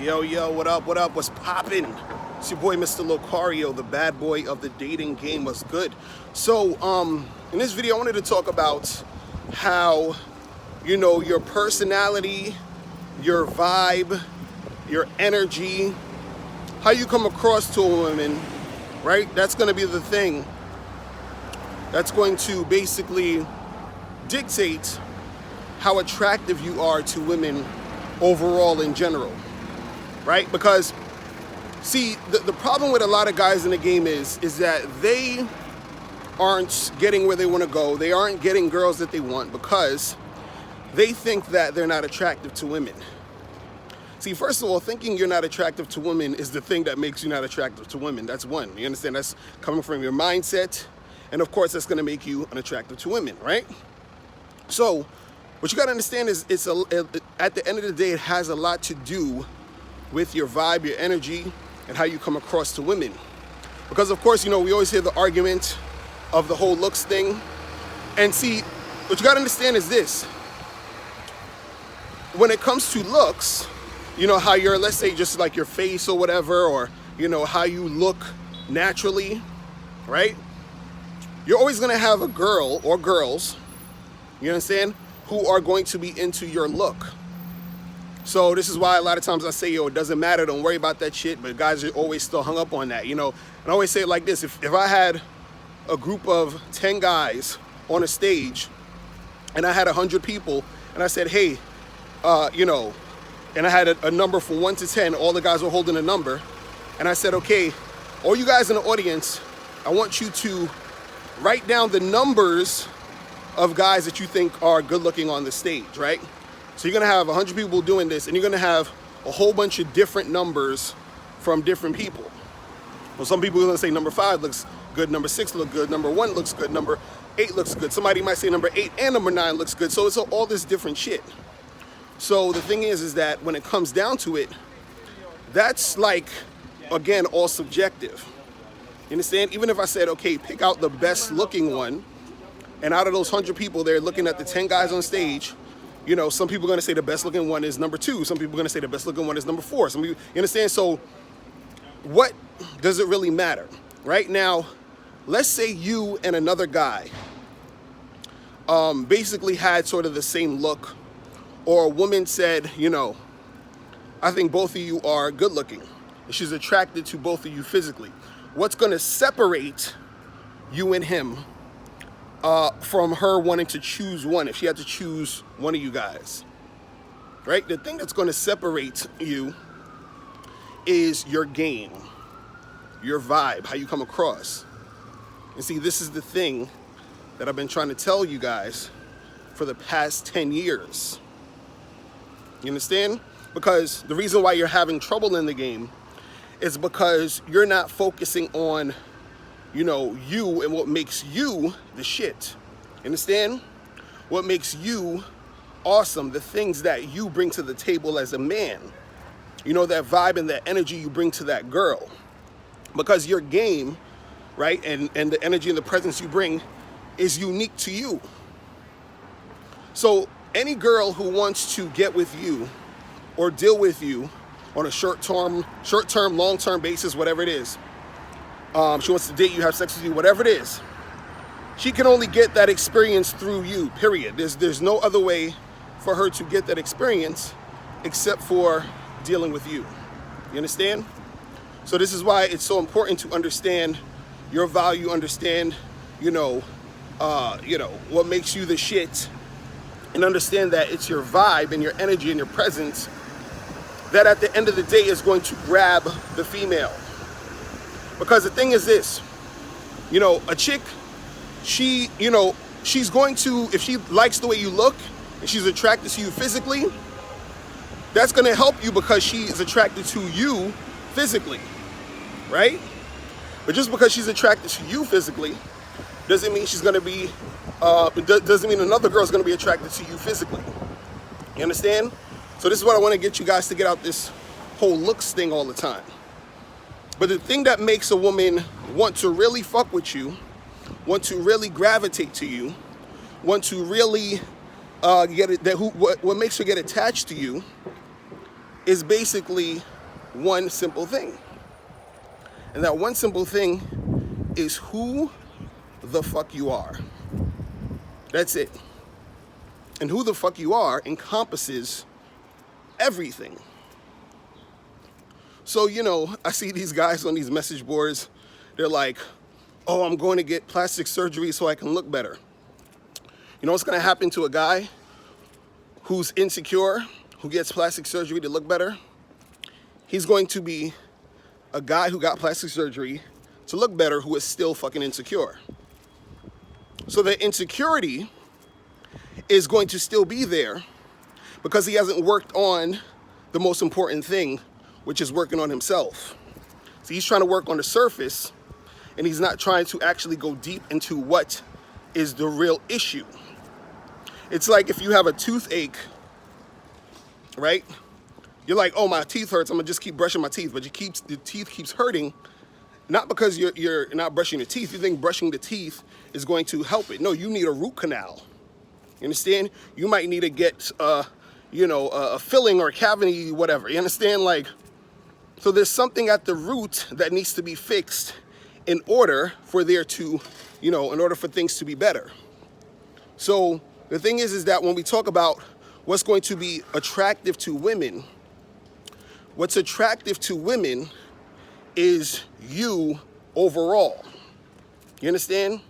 Yo, what up, what's poppin'? It's your boy, Mr. Locario, the bad boy of the dating game. What's good? So, in this video, I wanted to talk about how, your personality, your vibe, your energy, how you come across to a woman, right? That's gonna be the thing that's going to basically dictate how attractive you are to women overall in general, right? Because see, the problem with a lot of guys in the game is that they aren't getting where they want to go. They aren't getting girls that they want because they think that they're not attractive to women. See, first of all, thinking you're not attractive to women is the thing that makes you not attractive to women. That's one. You understand? That's coming from your mindset. And of course, that's going to make you unattractive to women, right? So what you got to understand is at the end of the day, it has a lot to do with your vibe, your energy, and how you come across to women. Because of course, we always hear the argument of the whole looks thing. And see, what you got to understand is this. When it comes to looks, how you're, let's say just like your face or whatever, or, how you look naturally, right? You're always going to have a girl or girls, you understand, who are going to be into your look. So this is why a lot of times I say, it doesn't matter, don't worry about that shit, but guys are always still hung up on that, And I always say it like this, if I had a group of 10 guys on a stage and I had 100 people and I said, hey, and I had a number from 1 to 10, all the guys were holding a number, and I said, okay, all you guys in the audience, I want you to write down the numbers of guys that you think are good looking on the stage, right? So you're gonna have 100 people doing this, and you're gonna have a whole bunch of different numbers from different people. Well, some people are gonna say number 5 looks good, number 6 looks good, number 1 looks good, number 8 looks good. Somebody might say number 8 and number 9 looks good. So it's all this different shit. So the thing is that when it comes down to it, that's like, again, all subjective. You understand? Even if I said, okay, pick out the best looking one, and out of those 100 people, they're looking at the 10 guys on stage, some people are going to say the best looking one is number 2. Some people are going to say the best looking one is number 4. Some people, you understand? So what does it really matter? Right now, let's say you and another guy basically had sort of the same look, or a woman said, I think both of you are good looking. She's attracted to both of you physically. What's going to separate you and him from her wanting to choose one, if she had to choose one of you guys, right? The thing that's going to separate you is your game, your vibe, how you come across. And see, this is the thing that I've been trying to tell you guys for the past 10 years. You understand? Because the reason why you're having trouble in the game is because you're not focusing on, you and what makes you the shit. Understand? What makes you awesome, the things that you bring to the table as a man. That vibe and that energy you bring to that girl. Because your game, right, and the energy and the presence you bring is unique to you. So any girl who wants to get with you or deal with you on a short-term, long-term basis, whatever it is, she wants to date you, have sex with you, whatever it is, she can only get that experience through you, period. There's no other way for her to get that experience except for dealing with you. You understand? So this is why it's so important to understand your value, understand, what makes you the shit, and understand that it's your vibe and your energy and your presence that at the end of the day is going to grab the female. Because the thing is this, a chick, she's going to, if she likes the way you look and she's attracted to you physically, that's going to help you because she is attracted to you physically, right? But just because she's attracted to you physically doesn't mean she's going to be, doesn't mean another girl's going to be attracted to you physically. You understand? So this is what I want to get you guys to get out this whole looks thing all the time. But the thing that makes a woman want to really fuck with you, want to really gravitate to you, want to really what makes her get attached to you is basically one simple thing. And that one simple thing is who the fuck you are. That's it. And who the fuck you are encompasses everything. So, you know, I see these guys on these message boards. They're like, oh, I'm going to get plastic surgery so I can look better. You know what's going to happen to a guy who's insecure, who gets plastic surgery to look better? He's going to be a guy who got plastic surgery to look better who is still fucking insecure. So the insecurity is going to still be there because he hasn't worked on the most important thing, which is working on himself. So he's trying to work on the surface, and he's not trying to actually go deep into what is the real issue. It's like if you have a toothache, right? You're like, oh, my teeth hurts, I'm gonna just keep brushing my teeth, but the teeth keeps hurting, not because you're not brushing your teeth. You think brushing the teeth is going to help it. No, you need a root canal. You understand? You might need to get, a filling or a cavity, whatever. You understand? Like, so there's something at the root that needs to be fixed in order for there to, in order for things to be better. So the thing is that when we talk about what's going to be attractive to women, what's attractive to women is you overall. You understand?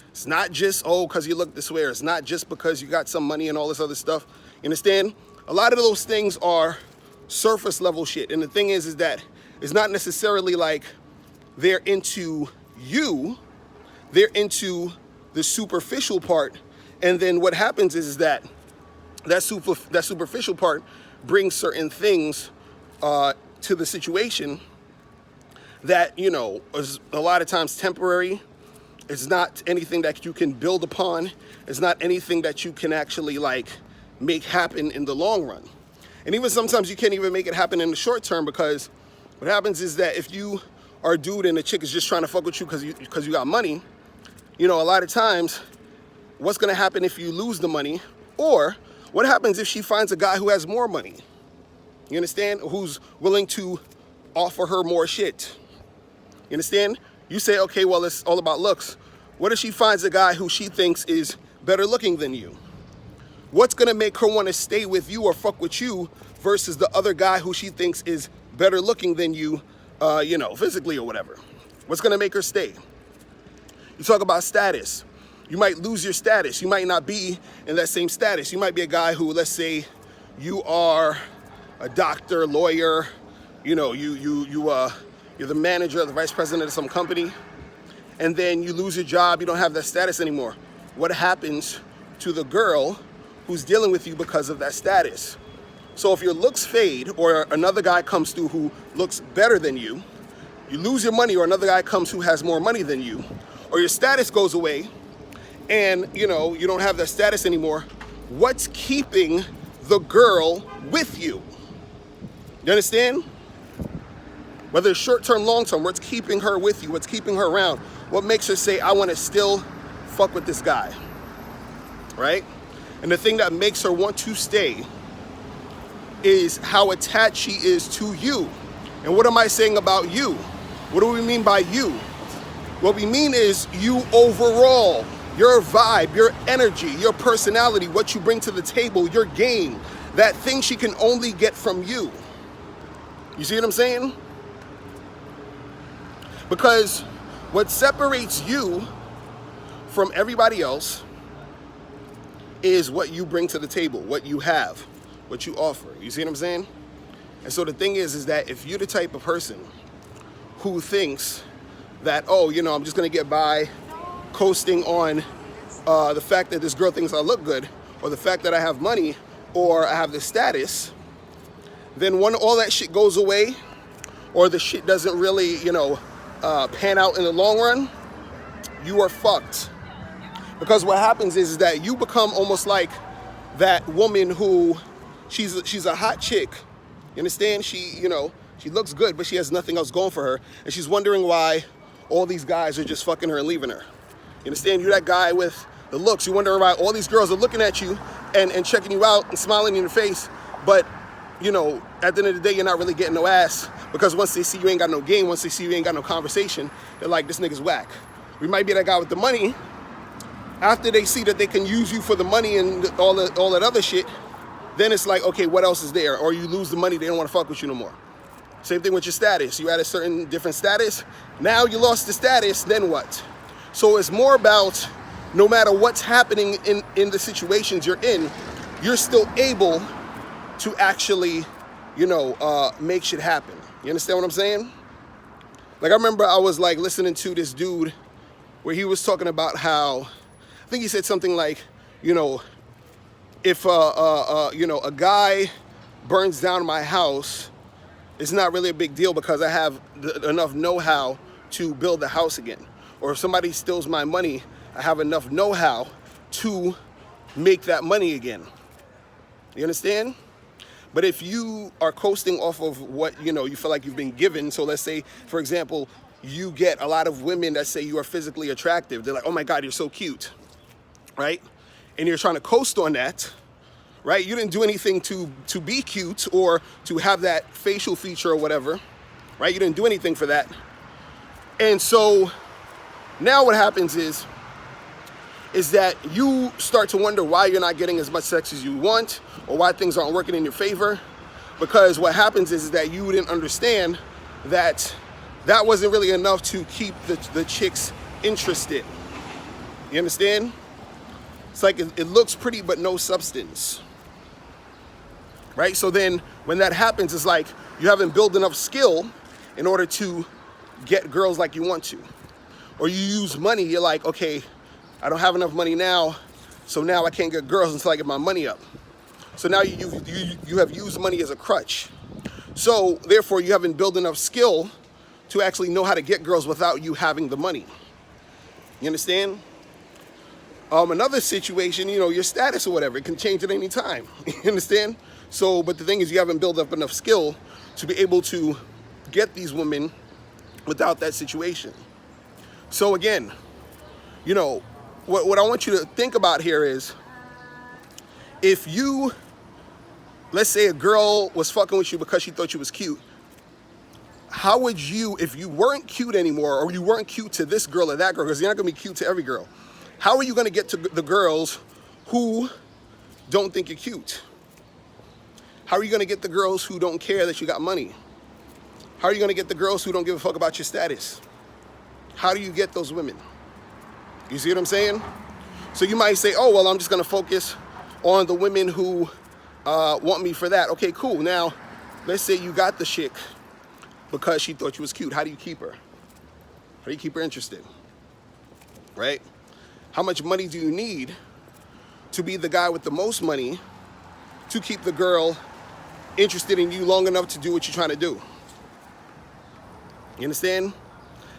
It's not just, because you look this way, or it's not just because you got some money and all this other stuff. You understand? A lot of those things are surface level shit. And the thing is that it's not necessarily like they're into you, they're into the superficial part. And then what happens is that superficial part brings certain things to the situation that, is a lot of times temporary. It's not anything that you can build upon. It's not anything that you can actually make happen in the long run. And even sometimes you can't even make it happen in the short term, because what happens is that if you are a dude and a chick is just trying to fuck with you because you got money, a lot of times what's going to happen if you lose the money, or what happens if she finds a guy who has more money? You understand? Who's willing to offer her more shit. You understand? You say, okay, well, it's all about looks. What if she finds a guy who she thinks is better looking than you? What's gonna make her wanna stay with you or fuck with you versus the other guy who she thinks is better looking than you, physically or whatever? What's gonna make her stay? You talk about status. You might lose your status. You might not be in that same status. You might be a guy who, let's say, you are a doctor, lawyer, you're the manager or the vice president of some company, and then you lose your job, you don't have that status anymore. What happens to the girl who's dealing with you because of that status? So if your looks fade, or another guy comes through who looks better than you lose your money, or another guy comes who has more money than you, or your status goes away, and you don't have that status anymore, what's keeping the girl with you? You understand? Whether it's short-term, long-term, what's keeping her with you? What's keeping her around? What makes her say, I want to still fuck with this guy, right? And the thing that makes her want to stay is how attached she is to you. And what am I saying about you? What do we mean by you? What we mean is you overall, your vibe, your energy, your personality, what you bring to the table, your game, that thing she can only get from you. You see what I'm saying? Because what separates you from everybody else is what you bring to the table, what you have, what you offer. You see what I'm saying? And so the thing is that if you're the type of person who thinks that, I'm just gonna get by coasting on the fact that this girl thinks I look good, or the fact that I have money, or I have the status, then when all that shit goes away, or the shit doesn't really, pan out in the long run, you are fucked. Because what happens is that you become almost like that woman who, she's a hot chick. You understand? She looks good, but she has nothing else going for her. And she's wondering why all these guys are just fucking her and leaving her. You understand? You're that guy with the looks. You're wondering why all these girls are looking at you and checking you out and smiling in your face. But you know, at the end of the day, you're not really getting no ass, because once they see you ain't got no game, once they see you ain't got no conversation, they're like, this nigga's whack. We might be that guy with the money. After they see that they can use you for the money and all that other shit, then it's like, okay, what else is there? Or you lose the money, they don't want to fuck with you no more. Same thing with your status. You had a certain different status. Now you lost the status, then what? So it's more about, no matter what's happening in the situations you're in, you're still able to actually, you know, make shit happen. You understand what I'm saying? Like, I remember I was like listening to this dude where he was talking about how, I think he said something like, you know, if you know, a guy burns down my house, it's not really a big deal because I have enough know-how to build the house again. Or if somebody steals my money, I have enough know-how to make that money again. You understand? But if you are coasting off of what, you know, you feel like you've been given, so let's say, for example, you get a lot of women that say you are physically attractive. They're like, oh my God, you're so cute, right? And you're trying to coast on that, right? You didn't do anything to be cute or to have that facial feature or whatever, right? You didn't do anything for that. And so now what happens is that you start to wonder why you're not getting as much sex as you want, or why things aren't working in your favor. Because what happens is that you didn't understand that that wasn't really enough to keep the chicks interested. You understand? It's like it looks pretty but no substance, right? So then when that happens, it's like you haven't built enough skill in order to get girls like you want to. Or you use money, you're like, okay, I don't have enough money now, so now I can't get girls until I get my money up. So now you have used money as a crutch. So therefore you haven't built enough skill to actually know how to get girls without you having the money. You understand? Another situation, you know, your status or whatever, it can change at any time. You understand? So, but the thing is, you haven't built up enough skill to be able to get these women without that situation. So again, you know, what I want you to think about here is, if you, let's say a girl was fucking with you because she thought you was cute, how would you, if you weren't cute anymore, or you weren't cute to this girl or that girl, because you're not gonna be cute to every girl, how are you gonna get to the girls who don't think you're cute? How are you gonna get the girls who don't care that you got money? How are you gonna get the girls who don't give a fuck about your status? How do you get those women? You see what I'm saying? So you might say, oh, well, I'm just gonna focus on the women who want me for that. Okay, cool. Now, let's say you got the chick because she thought you was cute. How do you keep her? How do you keep her interested? Right? How much money do you need to be the guy with the most money to keep the girl interested in you long enough to do what you're trying to do? You understand?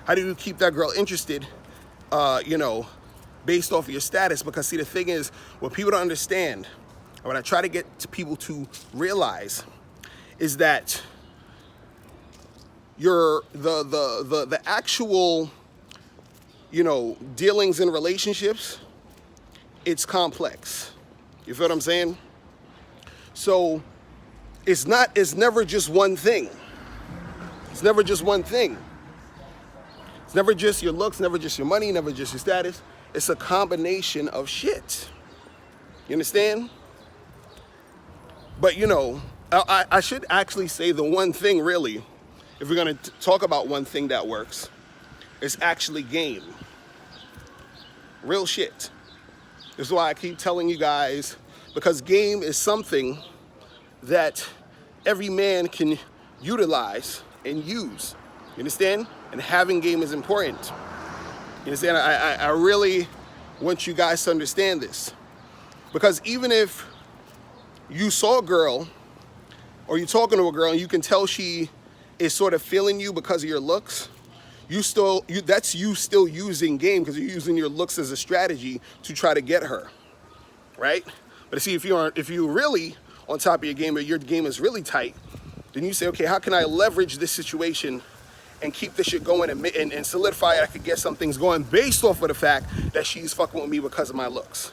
How do you keep that girl interested, you know, based off of your status? Because see, the thing is, what people don't understand, and what I try to get to people to realize, is that the actual, you know, dealings in relationships, it's complex. You feel what I'm saying? So it's never just one thing. It's never just one thing. It's never just your looks, never just your money, never just your status. It's a combination of shit. You understand? But you know, I should actually say the one thing really, if we're gonna talk about one thing that works, is actually game. Real shit. This is why I keep telling you guys, because game is something that every man can utilize and use. You understand? And having game is important. You understand? I really want you guys to understand this. Because even if you saw a girl, or you're talking to a girl and you can tell she is sort of feeling you because of your looks, that's you still using game, because you're using your looks as a strategy to try to get her, right? But see, if you're really on top of your game, or your game is really tight, then you say, okay, how can I leverage this situation and keep this shit going and solidify it? I could get some things going based off of the fact that she's fucking with me because of my looks.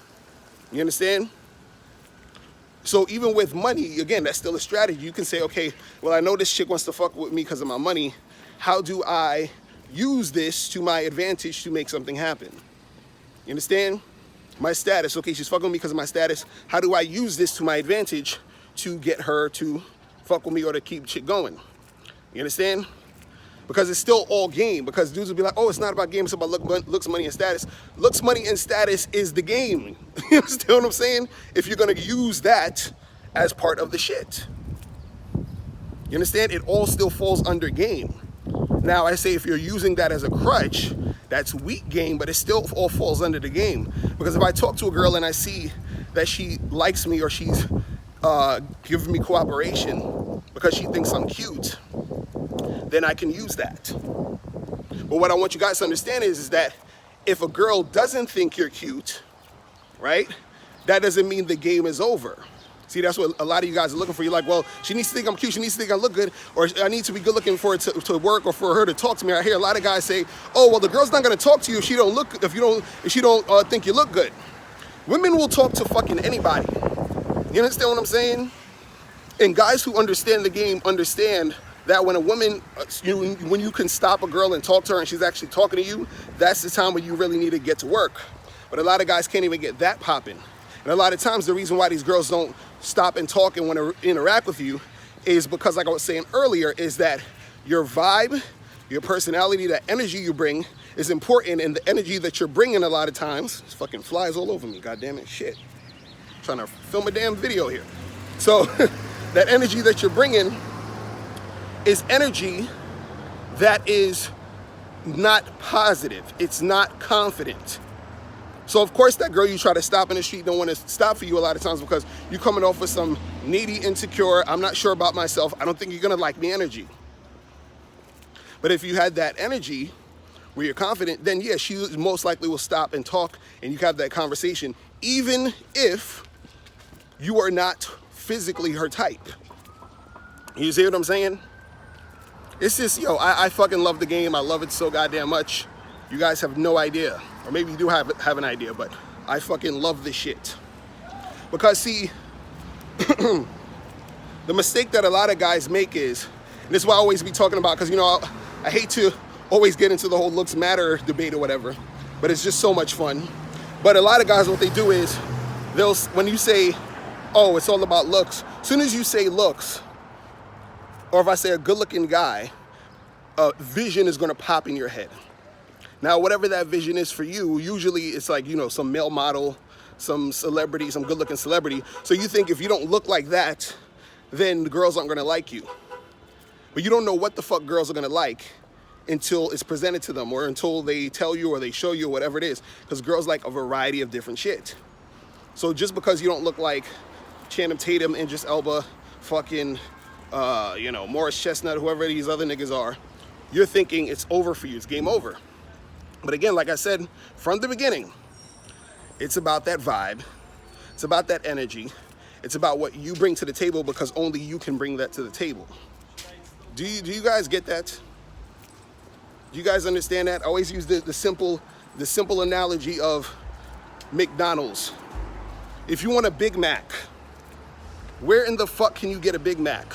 You understand? So even with money, again, that's still a strategy. You can say, okay, well, I know this chick wants to fuck with me because of my money. How do I use this to my advantage to make something happen? You understand? My status. Okay, she's fucking with me because of my status. How do I use this to my advantage to get her to fuck with me or to keep shit going? You understand? Because it's still all game. Because dudes will be like, oh, it's not about game, it's about looks, money, and status. Looks, money, and status is the game. You understand what I'm saying? If you're gonna use that as part of the shit. You understand? It all still falls under game. Now, I say if you're using that as a crutch, that's weak game, but it still all falls under the game. Because if I talk to a girl and I see that she likes me or she's giving me cooperation because she thinks I'm cute, then I can use that. But what I want you guys to understand is that if a girl doesn't think you're cute, right, that doesn't mean the game is over. See, that's what a lot of you guys are looking for. You're like, well, she needs to think I'm cute, she needs to think I look good, or I need to be good looking for it to work or for her to talk to me. I hear a lot of guys say, oh, well, the girl's not gonna talk to you if she don't think you look good. Women will talk to fucking anybody. You understand what I'm saying? And guys who understand the game understand that when a woman, when you can stop a girl and talk to her and she's actually talking to you, that's the time when you really need to get to work. But a lot of guys can't even get that popping. And a lot of times the reason why these girls don't stop and talk and want to interact with you is because, like I was saying earlier, is that your vibe, your personality, that energy you bring is important, and the energy that you're bringing a lot of times, this fucking flies all over me, god damn it, shit. I'm trying to film a damn video here. So that energy that you're bringing is energy that is not positive. It's not confident. So of course that girl you try to stop in the street don't want to stop for you a lot of times because you're coming off with some needy, insecure, I'm not sure about myself, I don't think you're gonna like me energy. But if you had that energy where you're confident, then yeah, she most likely will stop and talk and you have that conversation, even if you are not physically her type. You see what I'm saying? It's just, I fucking love the game. I love it so goddamn much. You guys have no idea. Or maybe you do have an idea, but I fucking love this shit. Because see, the mistake that a lot of guys make is, and this is what I always be talking about, because I hate to always get into the whole looks matter debate or whatever, but it's just so much fun. But a lot of guys, what they do is, when you say, oh, it's all about looks, as soon as you say looks, or if I say a good-looking guy, a vision is gonna pop in your head. Now, whatever that vision is for you, usually it's like, some male model, some celebrity, some good-looking celebrity. So you think if you don't look like that, then the girls aren't gonna like you. But you don't know what the fuck girls are gonna like until it's presented to them or until they tell you or they show you or whatever it is. Because girls like a variety of different shit. So just because you don't look like Channing Tatum, Idris Elba, fucking, Morris Chestnut, whoever these other niggas are, you're thinking it's over for you, it's game over. But again, like I said from the beginning, it's about that vibe, it's about that energy, it's about what you bring to the table because only you can bring that to the table. Do you guys get that? Do you guys understand that? I always use the simple analogy of McDonald's. If you want a Big Mac, where in the fuck can you get a Big Mac?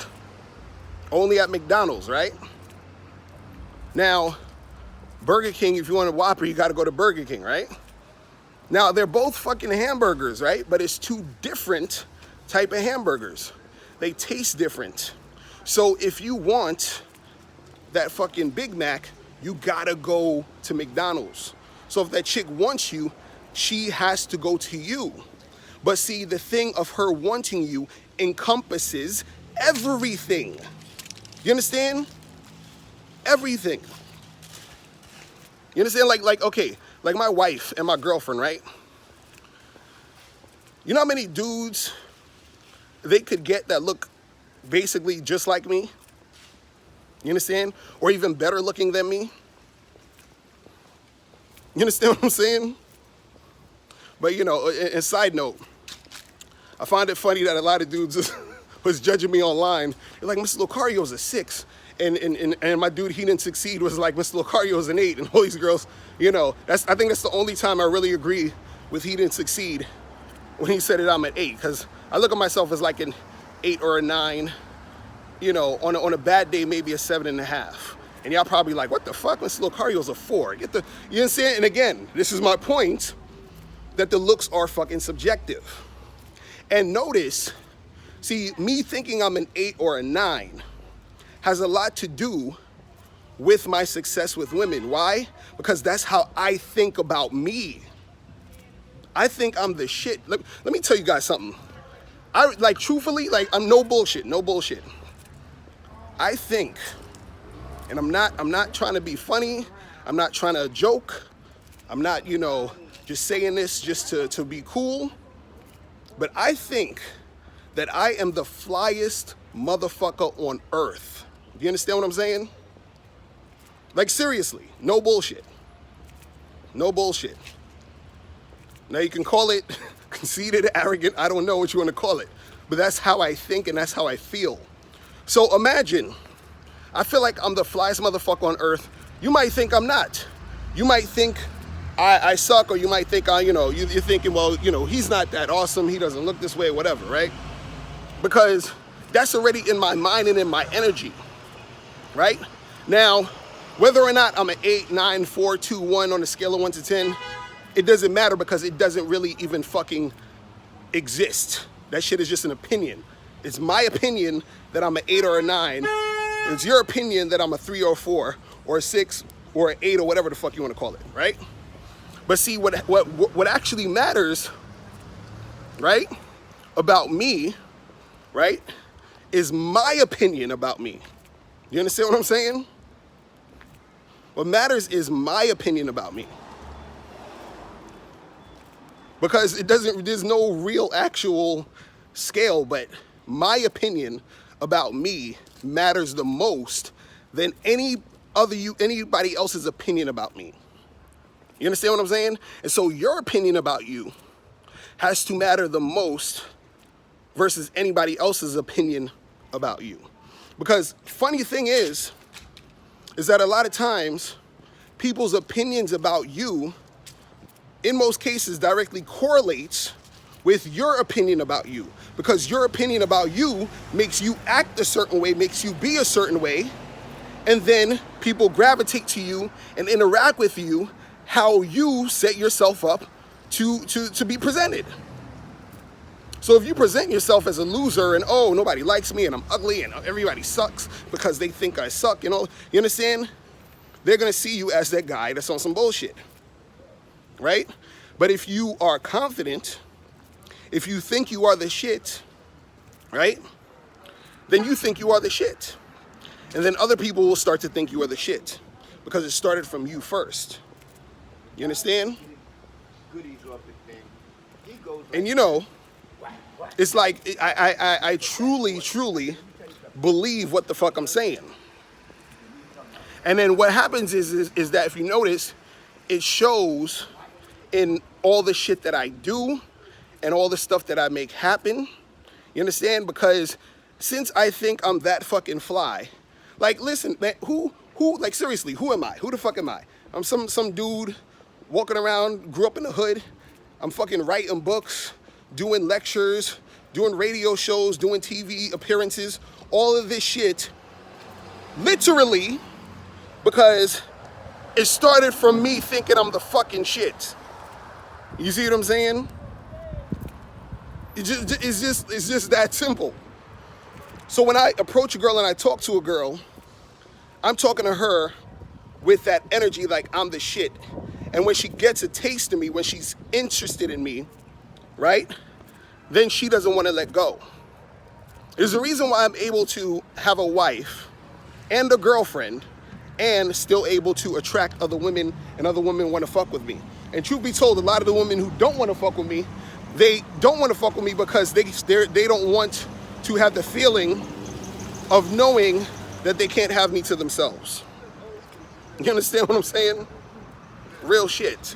Only at McDonald's, right? Now, Burger King, if you want a Whopper, you gotta go to Burger King, right? Now, they're both fucking hamburgers, right? But it's two different type of hamburgers. They taste different. So if you want that fucking Big Mac, you gotta go to McDonald's. So if that chick wants you, she has to go to you. But see, the thing of her wanting you encompasses everything. You understand? Everything. You understand? Like my wife and my girlfriend, right? You know how many dudes they could get that look basically just like me? You understand? Or even better looking than me? You understand what I'm saying? But and side note, I find it funny that a lot of dudes was judging me online. They're like, Mr. Lucario's a 6. And my dude, He Didn't Succeed, was like, Mr. Lucario's an 8. And all these girls, I think that's the only time I really agree with He Didn't Succeed when he said it, I'm at 8. Because I look at myself as like an 8 or a 9. You know, on a bad day, maybe a 7.5. And y'all probably like, what the fuck? This little Cario's a 4. Get the, you know what I'm saying? And again, this is my point, that the looks are fucking subjective. And notice, see, me thinking I'm an 8 or a 9 has a lot to do with my success with women. Why? Because that's how I think about me. I think I'm the shit. Let me tell you guys something. I, like, truthfully, like, I'm no bullshit. I think, and I'm not trying to be funny, I'm not trying to joke, I'm not, you know, just saying this just to be cool, but I think that I am the flyest motherfucker on earth. Do you understand what I'm saying? Like, seriously, no bullshit. No bullshit. Now, you can call it conceited, arrogant, I don't know what you want to call it, but that's how I think and that's how I feel. So imagine, I feel like I'm the flyest motherfucker on earth. You might think I'm not. You might think I suck, or you might think, you know, you're thinking, well, you know, he's not that awesome, he doesn't look this way, whatever, right? Because that's already in my mind and in my energy, right? Now, whether or not I'm an 8, 9, 4, 2, 1 on a scale of 1 to 10, it doesn't matter because it doesn't really even fucking exist. That shit is just an opinion. It's my opinion that I'm an 8 or a 9. It's your opinion that I'm a 3 or a 4 or a 6 or an 8 or whatever the fuck you want to call it, right? But see, what actually matters, right, about me, right, is my opinion about me. You understand what I'm saying? What matters is my opinion about me. Because there's no real actual scale, but my opinion about me matters the most than anybody else's opinion about me. You understand what I'm saying? And so your opinion about you has to matter the most versus anybody else's opinion about you. Because funny thing is that a lot of times people's opinions about you, in most cases, directly correlates with your opinion about you. Because your opinion about you makes you act a certain way, makes you be a certain way, and then people gravitate to you and interact with you how you set yourself up to be presented. So if you present yourself as a loser and, oh, nobody likes me and I'm ugly and everybody sucks because they think I suck, you know, you understand? They're gonna see you as that guy that's on some bullshit, right? But if you are confident, if you think you are the shit, right? Then you think you are the shit. And then other people will start to think you are the shit because it started from you first. You understand? And you know, it's like I truly believe what the fuck I'm saying. And then what happens is that if you notice, it shows in all the shit that I do and all the stuff that I make happen. You understand? Because since I think I'm that fucking fly, like, listen, man, who, like, seriously, who am I? Who the fuck am I? I'm some dude walking around, grew up in the hood. I'm fucking writing books, doing lectures, doing radio shows, doing TV appearances, all of this shit, literally, because it started from me thinking I'm the fucking shit. You see what I'm saying? It's just that simple. So when I approach a girl and I talk to a girl, I'm talking to her with that energy like I'm the shit. And when she gets a taste of me, when she's interested in me, right, then she doesn't want to let go. There's a reason why I'm able to have a wife and a girlfriend and still able to attract other women and other women want to fuck with me. And truth be told, a lot of the women who don't want to fuck with me, they don't want to fuck with me because they don't want to have the feeling of knowing that they can't have me to themselves. You understand what I'm saying? Real shit.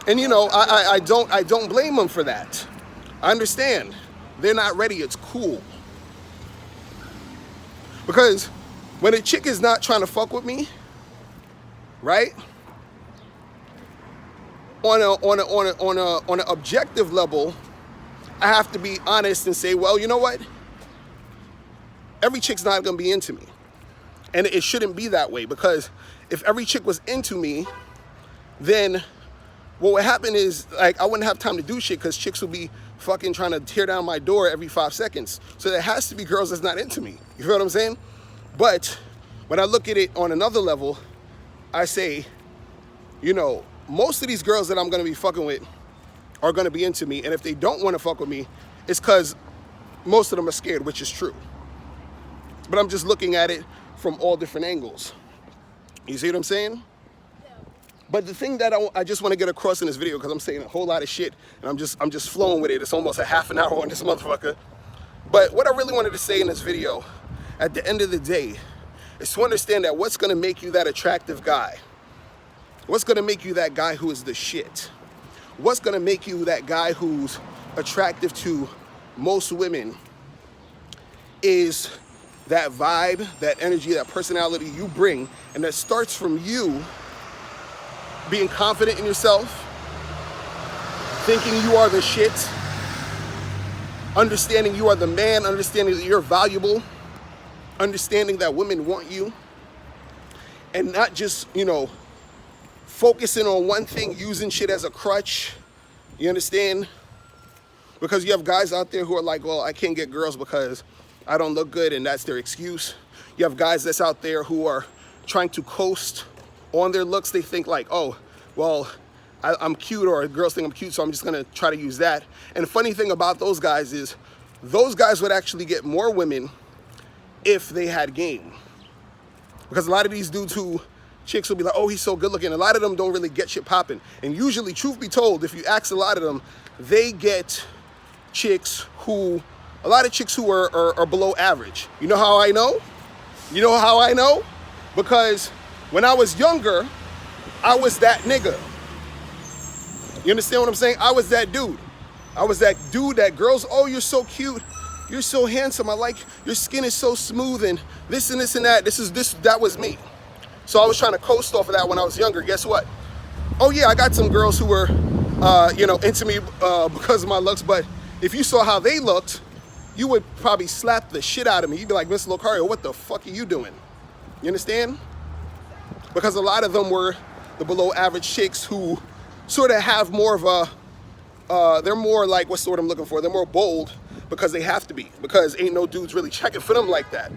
And you know, I don't blame them for that. I understand. They're not ready, it's cool. Because when a chick is not trying to fuck with me, right? On an objective level, I have to be honest and say, well, you know what? Every chick's not gonna be into me. And it shouldn't be that way, because if every chick was into me, then what would happen is, like, I wouldn't have time to do shit, because chicks would be fucking trying to tear down my door every 5 seconds. So there has to be girls that's not into me. You feel what I'm saying? But when I look at it on another level, I say, you know, most of these girls that I'm gonna be fucking with are gonna be into me. And if they don't wanna fuck with me, it's because most of them are scared, which is true. But I'm just looking at it from all different angles. You see what I'm saying? But the thing that I just want to get across in this video, because I'm saying a whole lot of shit and I'm just flowing with it. It's almost a half an hour on this motherfucker. But what I really wanted to say in this video, at the end of the day, is to understand that what's going to make you that attractive guy, what's going to make you that guy who is the shit, what's going to make you that guy who's attractive to most women, is that vibe, that energy, that personality you bring. And that starts from you being confident in yourself, thinking you are the shit, understanding you are the man, understanding that you're valuable, understanding that women want you, and not just, you know, focusing on one thing, using shit as a crutch. You understand? Because you have guys out there who are like, well, I can't get girls because I don't look good, and that's their excuse. You have guys that's out there who are trying to coast on their looks. They think like, oh, well, I'm cute, or girls think I'm cute, so I'm just gonna try to use that. And the funny thing about those guys is, those guys would actually get more women if they had game. Because a lot of these dudes who chicks will be like, oh, he's so good looking, a lot of them don't really get shit popping. And usually, truth be told, if you ask a lot of them, they get chicks who, a lot of chicks who are below average. You know how I know? You know how I know? Because when I was younger, I was that nigga. You understand what I'm saying? I was that dude. I was that dude that girls, oh, you're so cute. You're so handsome. I like, your skin is so smooth, and this and this and that. That was me. So I was trying to coast off of that when I was younger. Guess what? Oh yeah, I got some girls who were, you know, into me because of my looks. But if you saw how they looked, you would probably slap the shit out of me. You'd be like, Mr. Locario, what the fuck are you doing? You understand? Because a lot of them were the below average chicks who sort of have more of a, they're more like, what's the word I'm looking for? They're more bold because they have to be, because ain't no dudes really checking for them like that.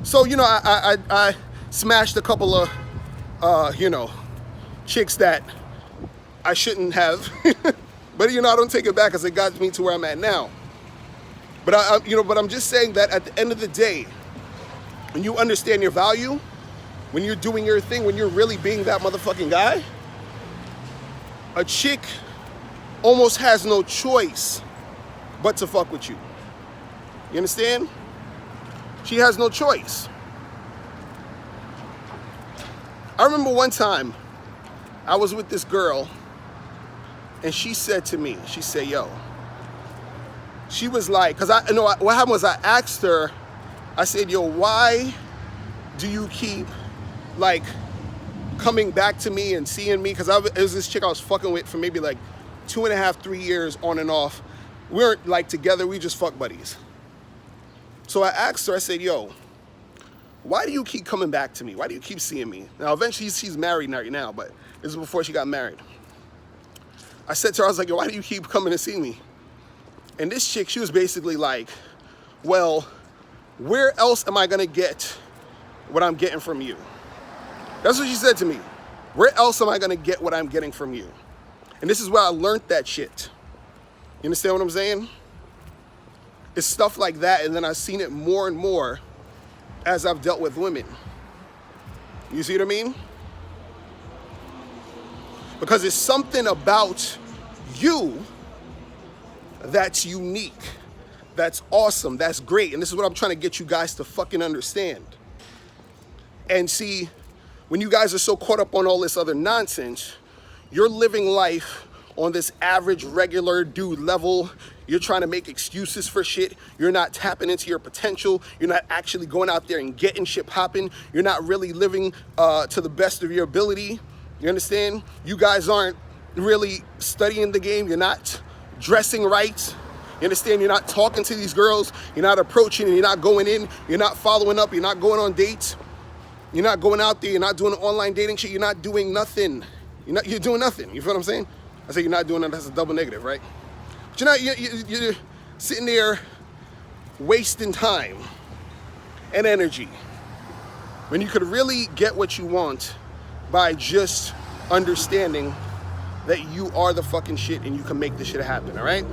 So, you know, I smashed a couple of, you know, chicks that I shouldn't have. But, you know, I don't take it back, because it got me to where I'm at now. But, you know, but I'm just saying that at the end of the day, when you understand your value, when you're doing your thing, when you're really being that motherfucking guy, a chick almost has no choice but to fuck with you. You understand? She has no choice. I remember one time I was with this girl, and she said to me, she said, yo, she was like, because I know what happened was, I asked her, I said, yo, why do you keep like coming back to me and seeing me? Because it was this chick I was fucking with for maybe like 2.5, 3 years on and off. We weren't like together, we just fuck buddies. So I asked her, I said, yo, why do you keep coming back to me? Why do you keep seeing me? Now, eventually she's married right now, but this is before she got married. I said to her, I was like, yo, why do you keep coming to see me? And this chick, she was basically like, well, where else am I gonna get what I'm getting from you? That's what she said to me. Where else am I gonna get what I'm getting from you? And this is where I learned that shit. You understand what I'm saying? It's stuff like that, and then I've seen it more and more as I've dealt with women. You see what I mean? Because it's something about you that's unique, that's awesome, that's great. And this is what I'm trying to get you guys to fucking understand. And see, when you guys are so caught up on all this other nonsense, you're living life on this average, regular dude level. You're trying to make excuses for shit. You're not tapping into your potential. You're not actually going out there and getting shit popping. You're not really living to the best of your ability. You understand? You guys aren't really studying the game. You're not dressing right. You understand? You're not talking to these girls. You're not approaching, and you're not going in. You're not following up. You're not going on dates. You're not going out there. You're not doing online dating shit. You're not doing nothing. You're doing nothing. You feel what I'm saying? I say you're not doing that. That's a double negative, right? But you're sitting there wasting time and energy when you could really get what you want by just understanding that you are the fucking shit and you can make this shit happen, all right?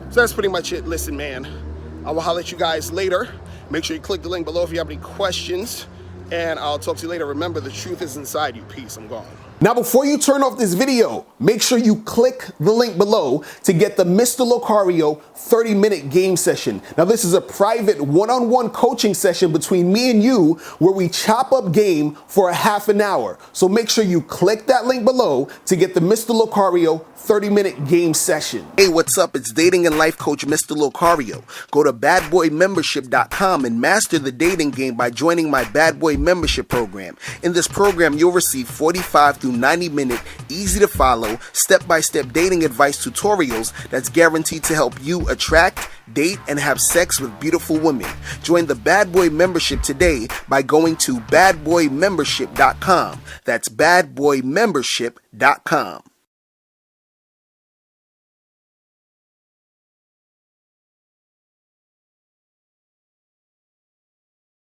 So that's pretty much it. Listen, man, I will holler at you guys later. Make sure you click the link below if you have any questions, and I'll talk to you later. Remember, the truth is inside you. Peace. I'm gone. Now, before you turn off this video, make sure you click the link below to get the Mr. Locario 30-minute game session. Now, this is a private one-on-one coaching session between me and you where we chop up game for a half an hour. So make sure you click that link below to get the Mr. Locario 30-minute game session. Hey, what's up? It's dating and life coach Mr. Locario. Go to badboymembership.com and master the dating game by joining my Bad Boy membership program. In this program, you'll receive 45 through 90-minute, easy-to-follow, step-by-step dating advice tutorials that's guaranteed to help you attract, date, and have sex with beautiful women. Join the Bad Boy membership today by going to badboymembership.com. That's badboymembership.com.